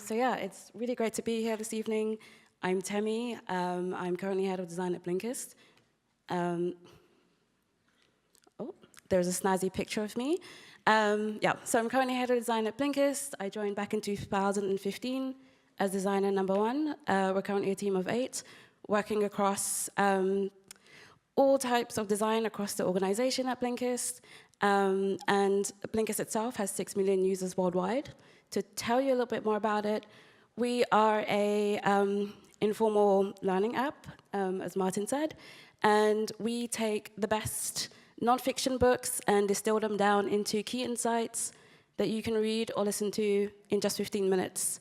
So yeah, it's really great to be here this evening. I'm Temi. I'm currently head of design at Blinkist. Oh, there's a snazzy picture of me. So I'm currently head of design at Blinkist. I joined back in 2015 as designer number 1. We're currently a team of 8, working across all types of design across the organization at Blinkist. And Blinkist itself has 6 million users worldwide. To tell you a little bit more about it, we are a informal learning app, as Martin said, and we take the best nonfiction books and distill them down into key insights that you can read or listen to in just 15 minutes.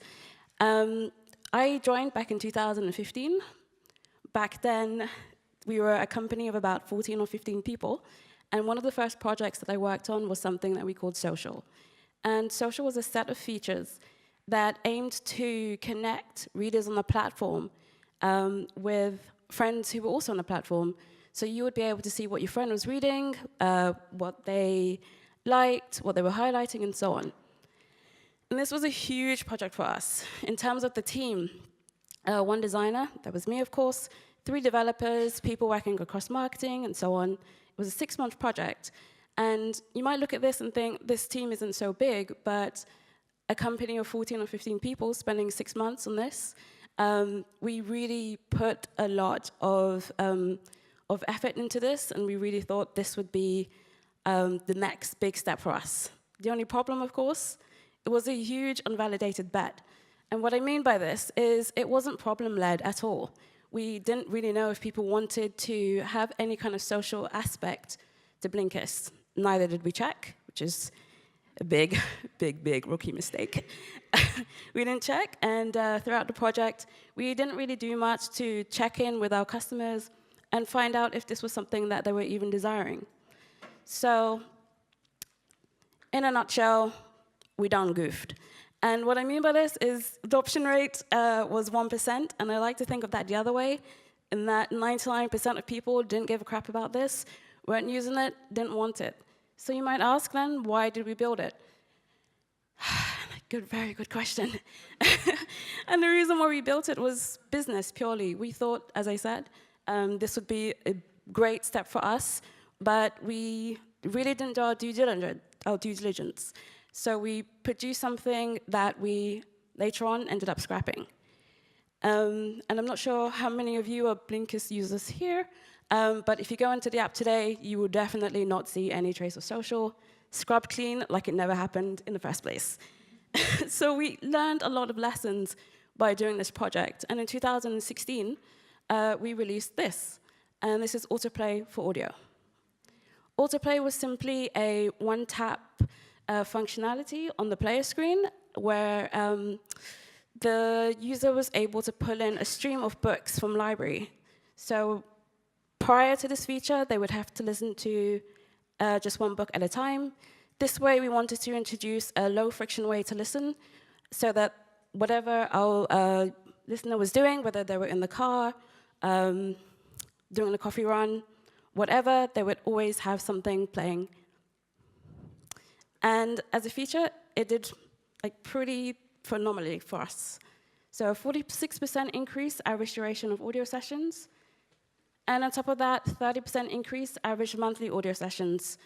I joined back in 2015. Back then, we were a company of about 14 or 15 people, and one of the first projects that I worked on was something that we called Social. And Social was a set of features that aimed to connect readers on the platform with friends who were also on the platform. So you would be able to see what your friend was reading, what they liked, what they were highlighting, and so on. And this was a huge project for us. In terms of the team, 1 designer, that was me, of course, 3 developers, people working across marketing, and so on. It was a 6-month project. And you might look at this and think, this team isn't so big, but a company of 14 or 15 people spending 6 months on this, we really put a lot of effort into this, and we really thought this would be the next big step for us. The only problem, of course, it was a huge unvalidated bet. And what I mean by this is it wasn't problem-led at all. We didn't really know if people wanted to have any kind of social aspect to Blinkist. Neither did we check, which is a big, big rookie mistake. We didn't check, and throughout the project, we didn't really do much to check in with our customers and find out if this was something that they were even desiring. So, in a nutshell, we done goofed. And what I mean by this is adoption rate was 1%, and I like to think of that the other way, in that 99% of people didn't give a crap about this, weren't using it, didn't want it. So you might ask then, why did we build it? Very good question. And the reason why we built it was business, purely. We thought, as I said, this would be a great step for us, but we really didn't do our due diligence. So we produced something that we later on ended up scrapping. And I'm not sure how many of you are Blinkist users here, but if you go into the app today, you will definitely not see any trace of Social, scrubbed clean like it never happened in the first place. So we learned a lot of lessons by doing this project. And in 2016, we released this. And this is Autoplay for audio. Autoplay was simply a one-tap functionality on the player screen where the user was able to pull in a stream of books from library. So prior to this feature, they would have to listen to just 1 book at a time. This way, we wanted to introduce a low-friction way to listen so that whatever our listener was doing, whether they were in the car, doing a coffee run, whatever, they would always have something playing. And as a feature, it did pretty phenomenally for us. So a 46% increase average duration of audio sessions. And on top of that, 30% increase average monthly audio sessions.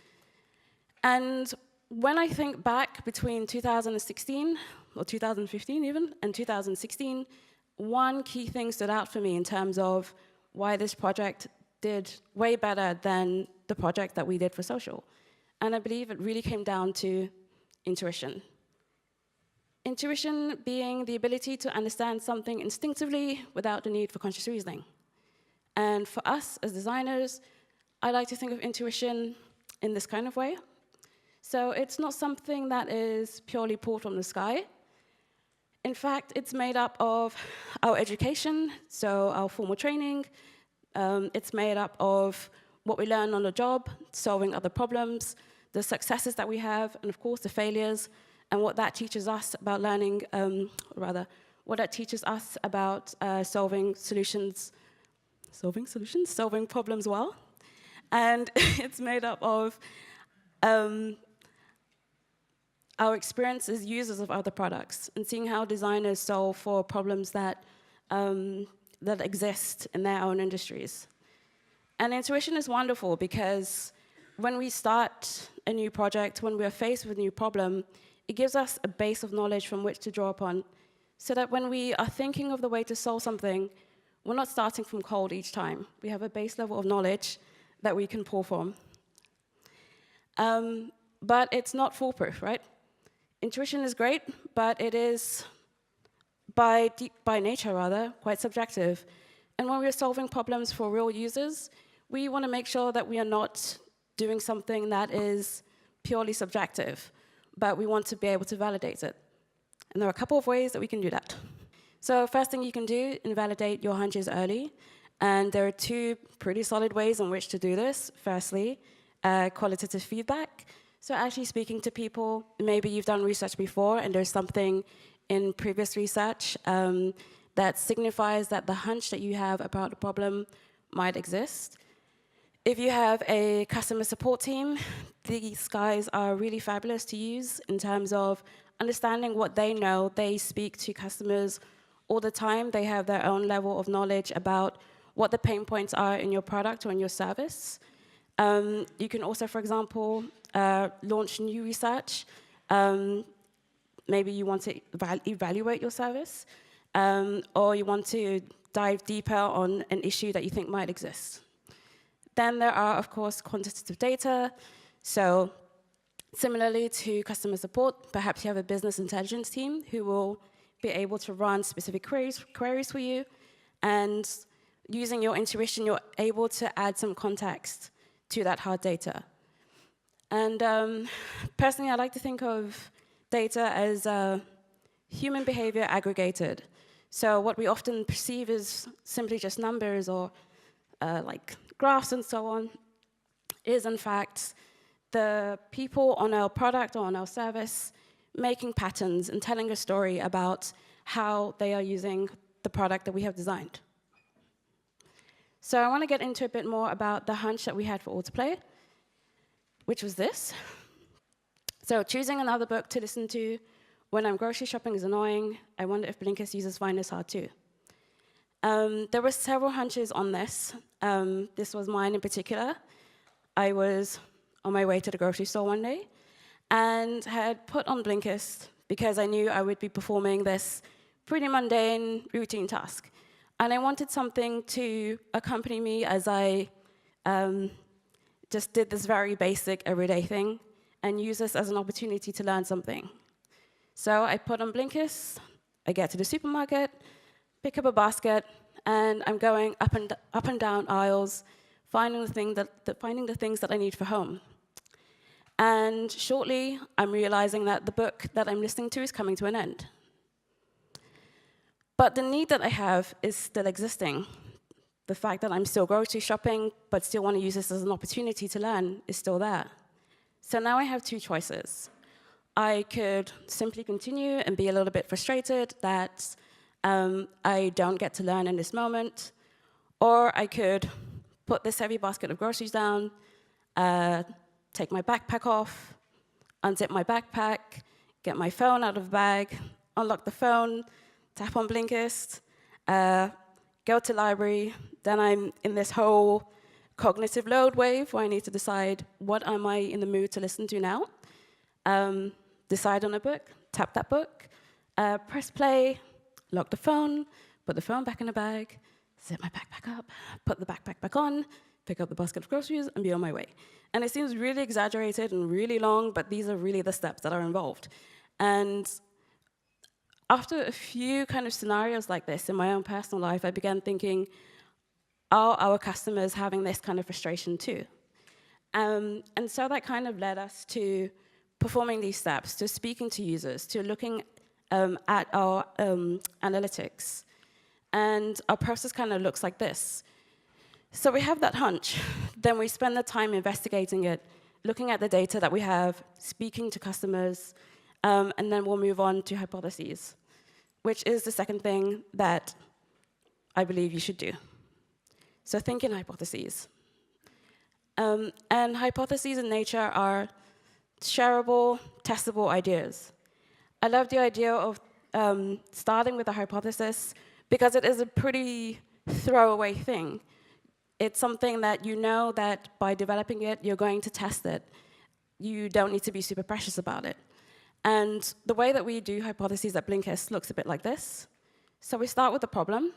And when I think back between 2016, or 2015 even, and 2016, one key thing stood out for me in terms of why this project did way better than the project that we did for Social. And I believe it really came down to intuition. Intuition being the ability to understand something instinctively without the need for conscious reasoning. And for us as designers, I like to think of intuition in this kind of way. So it's not something that is purely pulled from the sky. In fact, it's made up of our education, so our formal training. It's made up of what we learn on the job, solving other problems, the successes that we have, and of course the failures, and what that teaches us about learning, what that teaches us about solving problems well. And it's made up of our experience as users of other products and seeing how designers solve for problems that, that exist in their own industries. And intuition is wonderful because when we start a new project, when we're faced with a new problem, it gives us a base of knowledge from which to draw upon, so that when we are thinking of the way to solve something, we're not starting from cold each time. We have a base level of knowledge that we can pull from. But it's not foolproof, right? Intuition is great, but it is, by nature rather, quite subjective. And when we're solving problems for real users, we want to make sure that we are not doing something that is purely subjective, but we want to be able to validate it. And there are a couple of ways that we can do that. So first thing you can do, invalidate your hunches early. And there are two pretty solid ways in which to do this. Firstly, qualitative feedback. So actually speaking to people, maybe you've done research before and there's something in previous research that signifies that the hunch that you have about the problem might exist. If you have a customer support team, these guys are really fabulous to use in terms of understanding what they know. They speak to customers all the time. They have their own level of knowledge about what the pain points are in your product or in your service. You can also, for example, launch new research. Maybe you want to evaluate your service, or you want to dive deeper on an issue that you think might exist. Then there are, of course, quantitative data. So similarly to customer support, perhaps you have a business intelligence team who will be able to run specific queries for you. And using your intuition, you're able to add some context to that hard data. And personally, I like to think of data as human behavior aggregated. So what we often perceive as simply just numbers or like graphs and so on is, in fact, the people on our product or on our service making patterns and telling a story about how they are using the product that we have designed. So I want to get into a bit more about the hunch that we had for Autoplay, which was this. So choosing another book to listen to when I'm grocery shopping is annoying. I wonder if Blinkist users find this hard too. There were several hunches on this. This was mine in particular. I was on my way to the grocery store one day and had put on Blinkist because I knew I would be performing this pretty mundane routine task. And I wanted something to accompany me as I just did this very basic everyday thing and use this as an opportunity to learn something. So I put on Blinkist, I get to the supermarket, pick up a basket, and I'm going up and down aisles, finding the things that I need for home. And shortly, I'm realizing that the book that I'm listening to is coming to an end. But the need that I have is still existing. The fact that I'm still grocery shopping, but still want to use this as an opportunity to learn is still there. So now I have two choices. I could simply continue and be a little bit frustrated that I don't get to learn in this moment, or I could put this heavy basket of groceries down, take my backpack off, unzip my backpack, get my phone out of the bag, unlock the phone, tap on Blinkist, go to library. Then I'm in this whole cognitive load wave where I need to decide what am I in the mood to listen to now. Decide on a book, tap that book, press play, lock the phone, put the phone back in the bag, zip my backpack up, put the backpack back on, pick up the basket of groceries, and be on my way. And it seems really exaggerated and really long, but these are really the steps that are involved. And after a few kind of scenarios like this in my own personal life, I began thinking, are our customers having this kind of frustration too? And so that kind of led us to performing these steps, to speaking to users, to looking at our analytics. And our process kind of looks like this. So we have that hunch. Then we spend the time investigating it, looking at the data that we have, speaking to customers, and then we'll move on to hypotheses, which is the second thing that I believe you should do. So think in hypotheses. And hypotheses in nature are shareable, testable ideas. I love the idea of starting with a hypothesis because it is a pretty throwaway thing. It's something that you know that by developing it, you're going to test it. You don't need to be super precious about it. And the way that we do hypotheses at Blinkist looks a bit like this. So we start with the problem,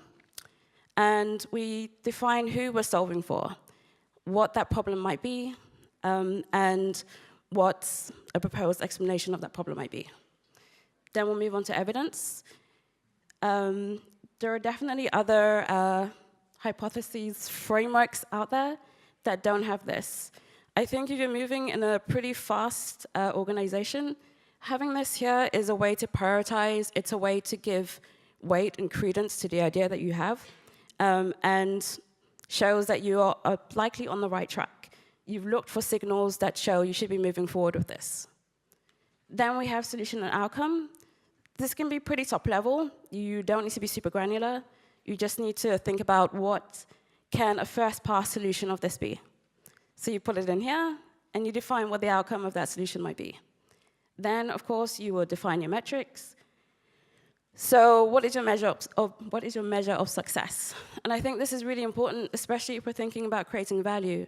and we define who we're solving for, what that problem might be, and what a proposed explanation of that problem might be. Then we'll move on to evidence. There are definitely other hypotheses frameworks out there that don't have this. I think if you're moving in a pretty fast organization, having this here is a way to prioritize. It's a way to give weight and credence to the idea that you have, and shows that you are likely on the right track. You've looked for signals that show you should be moving forward with this. Then we have solution and outcome. This can be pretty top level. You don't need to be super granular. You just need to think about what can a first pass solution of this be. So you put it in here, and you define what the outcome of that solution might be. Then, of course, you will define your metrics. So what is your measure of success? And I think this is really important, especially if we're thinking about creating value.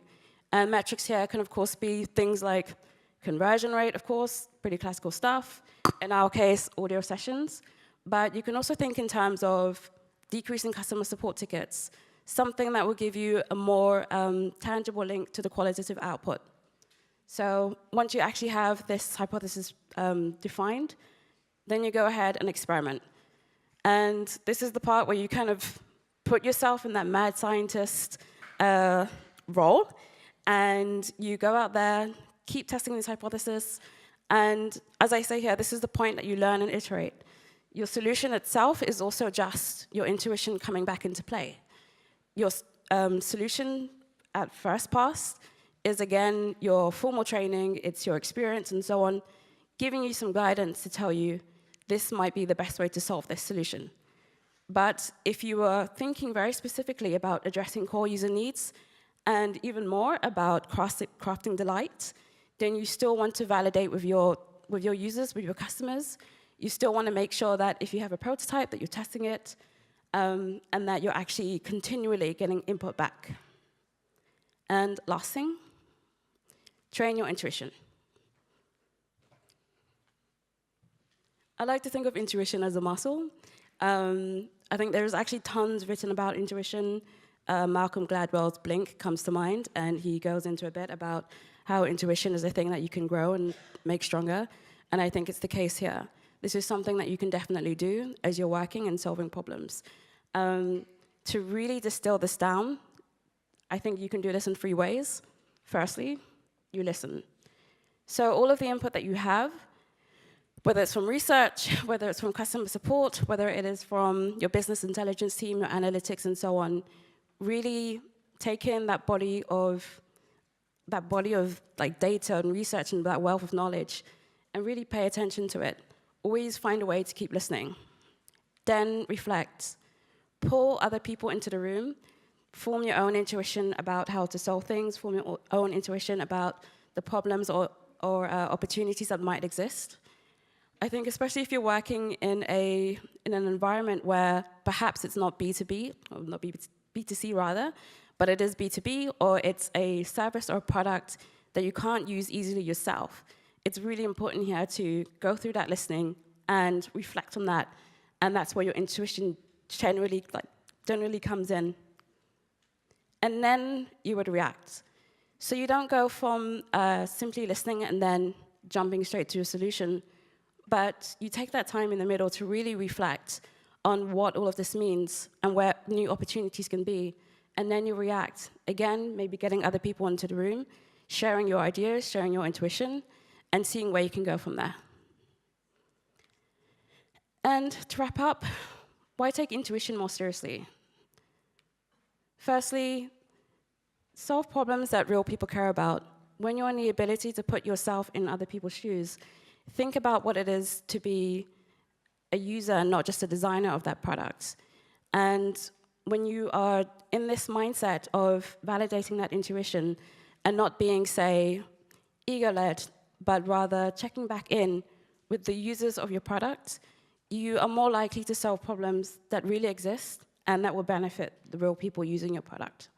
And metrics here can, of course, be things like conversion rate, of course, pretty classical stuff. In our case, audio sessions. But you can also think in terms of decreasing customer support tickets, something that will give you a more tangible link to the qualitative output. So once you actually have this hypothesis defined, then you go ahead and experiment. And this is the part where you kind of put yourself in that mad scientist role, and you go out there, keep testing this hypothesis, and as I say here, this is the point that you learn and iterate. Your solution itself is also just your intuition coming back into play. Your solution at first pass is, again, your formal training, it's your experience and so on, giving you some guidance to tell you this might be the best way to solve this solution. But if you are thinking very specifically about addressing core user needs and even more about crafting delight, then you still want to validate with your users, with your customers. You still want to make sure that if you have a prototype, that you're testing it, and that you're actually continually getting input back. And last thing, train your intuition. I like to think of intuition as a muscle. I think there's actually tons written about intuition. Malcolm Gladwell's Blink comes to mind, and he goes into a bit about how intuition is a thing that you can grow and make stronger. And I think it's the case here. This is something that you can definitely do as you're working and solving problems. To really distill this down, I think you can do this in 3 ways. Firstly, you listen. So all of the input that you have, whether it's from research, whether it's from customer support, whether it is from your business intelligence team, your analytics, and so on, really take in that body of like data and research and that wealth of knowledge, and really pay attention to it. Always find a way to keep listening. Then reflect. Pull other people into the room. Form your own intuition about how to solve things. Form your own intuition about the problems or opportunities that might exist. I think especially if you're working in an environment where perhaps it's not B2B, or not B2C rather, but it is B2B, or it's a service or product that you can't use easily yourself. It's really important here to go through that listening and reflect on that, and that's where your intuition generally comes in. And then you would react. So you don't go from simply listening and then jumping straight to a solution, but you take that time in the middle to really reflect on what all of this means and where new opportunities can be. And then you react. Again, maybe getting other people into the room, sharing your ideas, sharing your intuition, and seeing where you can go from there. And to wrap up, why take intuition more seriously? Firstly, solve problems that real people care about. When you're in the ability to put yourself in other people's shoes, think about what it is to be a user and not just a designer of that product. And when you are in this mindset of validating that intuition and not being, say, ego-led, but rather checking back in with the users of your product, you are more likely to solve problems that really exist and that will benefit the real people using your product.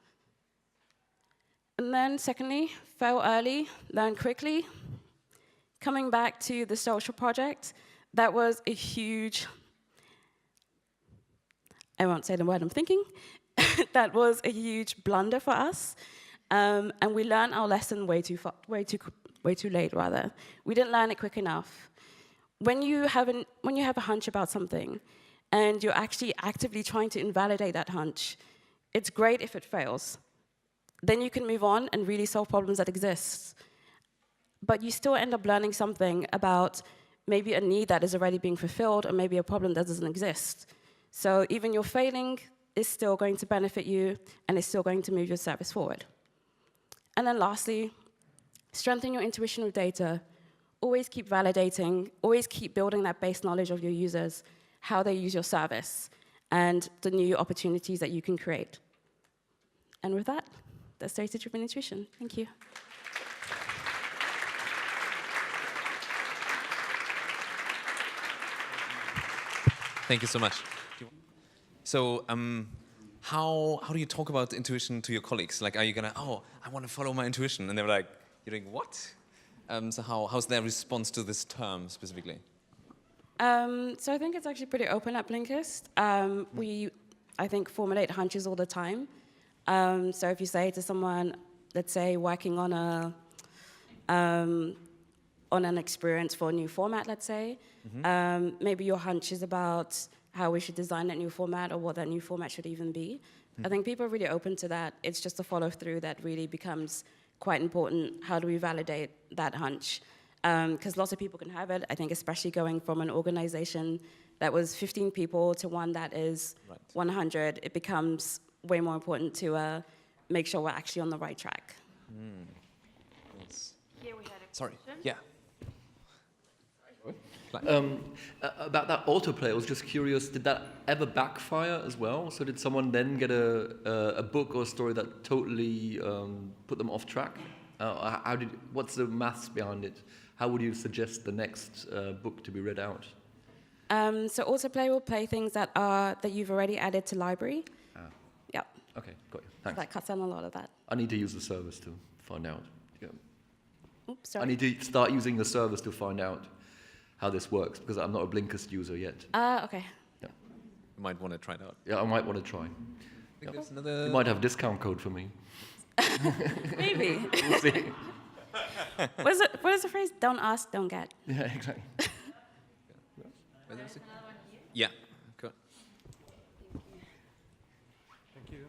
And then secondly, fail early, learn quickly. Coming back to the social project, that was a huge, I won't say the word I'm thinking, that was a huge blunder for us. And we learned our lesson way too late, rather. We didn't learn it quick enough. When you have a hunch about something, and you're actually actively trying to invalidate that hunch, it's great if it fails. Then you can move on and really solve problems that exist. But you still end up learning something about maybe a need that is already being fulfilled, or maybe a problem that doesn't exist. So even your failing is still going to benefit you, and it's still going to move your service forward. And then lastly, strengthen your intuition with data. Always keep validating, always keep building that base knowledge of your users, how they use your service, and the new opportunities that you can create. And with that, that's data-driven intuition. Thank you. Thank you so much. So, how do you talk about intuition to your colleagues? Like, are you gonna, oh, I want to follow my intuition, and they're like, you're like, what? So how's their response to this term specifically? So I think it's actually pretty open at Blinkist. We, I think, formulate hunches all the time. So if you say to someone, let's say, working on an experience for a new format, let's say, maybe your hunch is about how we should design that new format or what that new format should even be. I think people are really open to that. It's just the follow-through that really becomes quite important. How do we validate that hunch? Because lots of people can have it. I think especially going from an organization that was 15 people to one that is 100, it becomes way more important to make sure we're actually on the right track. Yes. Here we had a Sorry. question. Yeah. About that autoplay, I was just curious, did that ever backfire as well? So did someone then get a book or a story that totally put them off track? What's the maths behind it? How would you suggest the next book to be read out? So Autoplay will play things that you've already added to library. Yeah. Okay, got you. Thanks. That cuts down a lot of that. I need to use the service to find out. Yeah. Oops, sorry. I need to start using the service to find out how this works, because I'm not a Blinkist user yet. Okay. Yeah. You might want to try it out. Yeah, I might want to try. I think there's another... You might have a discount code for me. Maybe. We'll see. What is the phrase? Don't ask, don't get. Yeah, exactly. Yeah. Good. Thank you.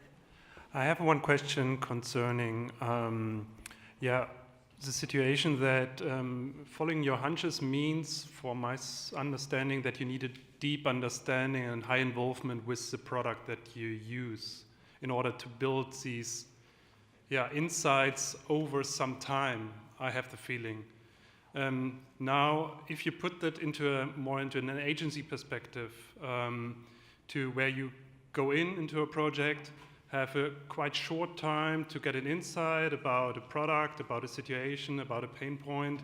I have one question concerning, the situation that following your hunches means, for my understanding, that you need a deep understanding and high involvement with the product that you use in order to build these insights over some time, I have the feeling. Now, if you put that more into an agency perspective, to where you go into a project, have a quite short time to get an insight about a product, about a situation, about a pain point.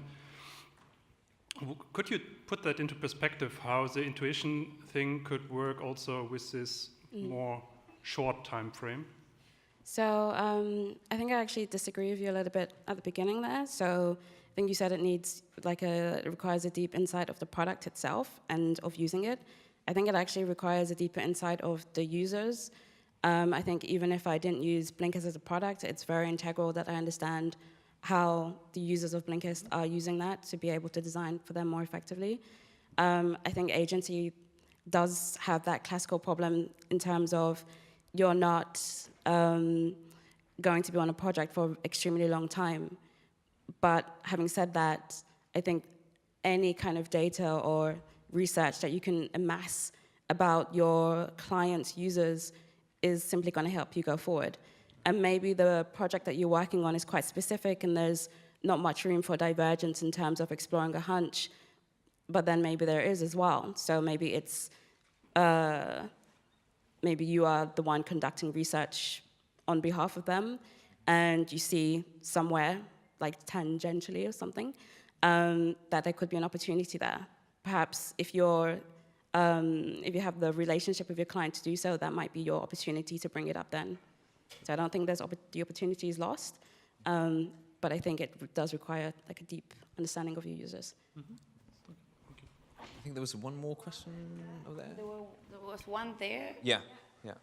Could you put that into perspective, how the intuition thing could work also with this more short time frame? So I think I actually disagree with you a little bit at the beginning there. So I think you said it requires a deep insight of the product itself and of using it. I think it actually requires a deeper insight of the users. I think even if I didn't use Blinkist as a product, it's very integral that I understand how the users of Blinkist are using that to be able to design for them more effectively. I think agency does have that classical problem in terms of you're not going to be on a project for an extremely long time. But having said that, I think any kind of data or research that you can amass about your clients' users is simply going to help you go forward. And maybe the project that you're working on is quite specific and there's not much room for divergence in terms of exploring a hunch, but then maybe there is as well. So maybe it's, maybe you are the one conducting research on behalf of them and you see somewhere, like tangentially or something, that there could be an opportunity there. Perhaps if you have the relationship with your client to do so, that might be your opportunity to bring it up then. So I don't think the opportunity is lost, but I think it does require like a deep understanding of your users. Mm-hmm. I think there was one more question over there. There was one there. Yeah, yeah.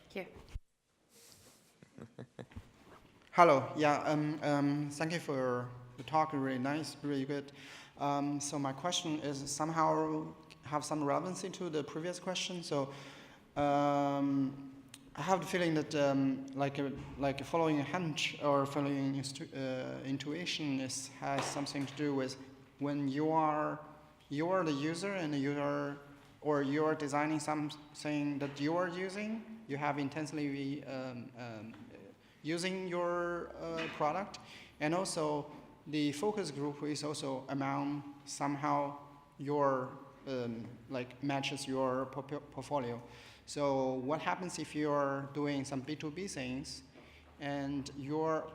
Here. Hello. Yeah. Thank you for the talk. Really nice. Really good. So my question is somehow have some relevancy to the previous question. So I have the feeling that like following a hunch or following intuition has something to do with when you are the user and you are designing something that you are using. You have intensely using your product, and also the focus group is also among somehow your matches your portfolio. So what happens if you're doing some B2B things and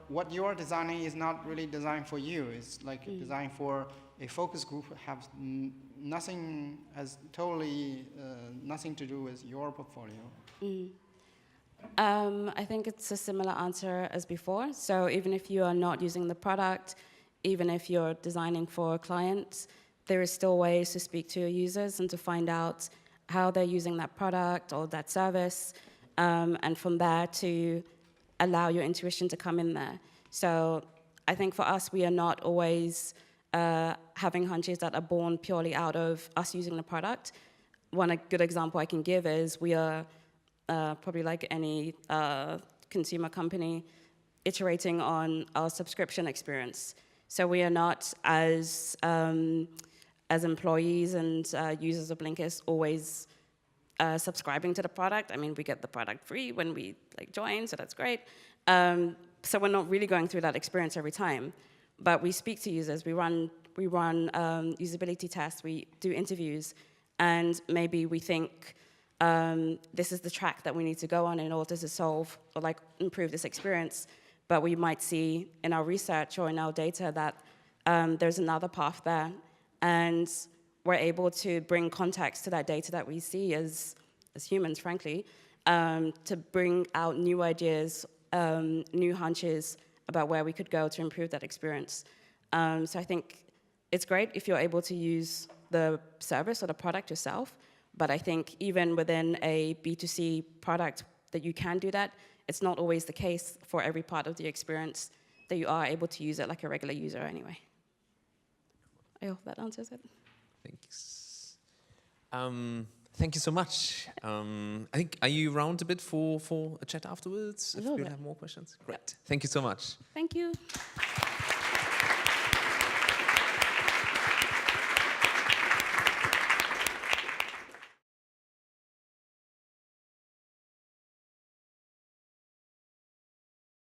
what you're designing is not really designed for you? It's like designed for a focus group has totally nothing to do with your portfolio. I think it's a similar answer as before. So even if you are not using the product, even if you're designing for a client, there is still ways to speak to your users and to find out how they're using that product or that service, and from there to allow your intuition to come in there. So I think for us, we are not always having hunches that are born purely out of us using the product. One good example I can give is we are probably like any consumer company iterating on our subscription experience. So we are not as employees and users of Blinkist always subscribing to the product. I mean, we get the product free when we join, so that's great. So we're not really going through that experience every time, but we speak to users. We run usability tests. We do interviews, and maybe we think this is the track that we need to go on in order to solve or improve this experience. But we might see in our research or in our data that there's another path there. And we're able to bring context to that data that we see as humans, frankly, to bring out new ideas, new hunches about where we could go to improve that experience. So I think it's great if you're able to use the service or the product yourself. But I think even within a B2C product that you can do that, it's not always the case for every part of the experience that you are able to use it like a regular user anyway. I hope that answers it. Thanks. Thank you so much. I think, are you around a bit for a chat afterwards? If you have more questions? Great. Thank you so much. Thank you.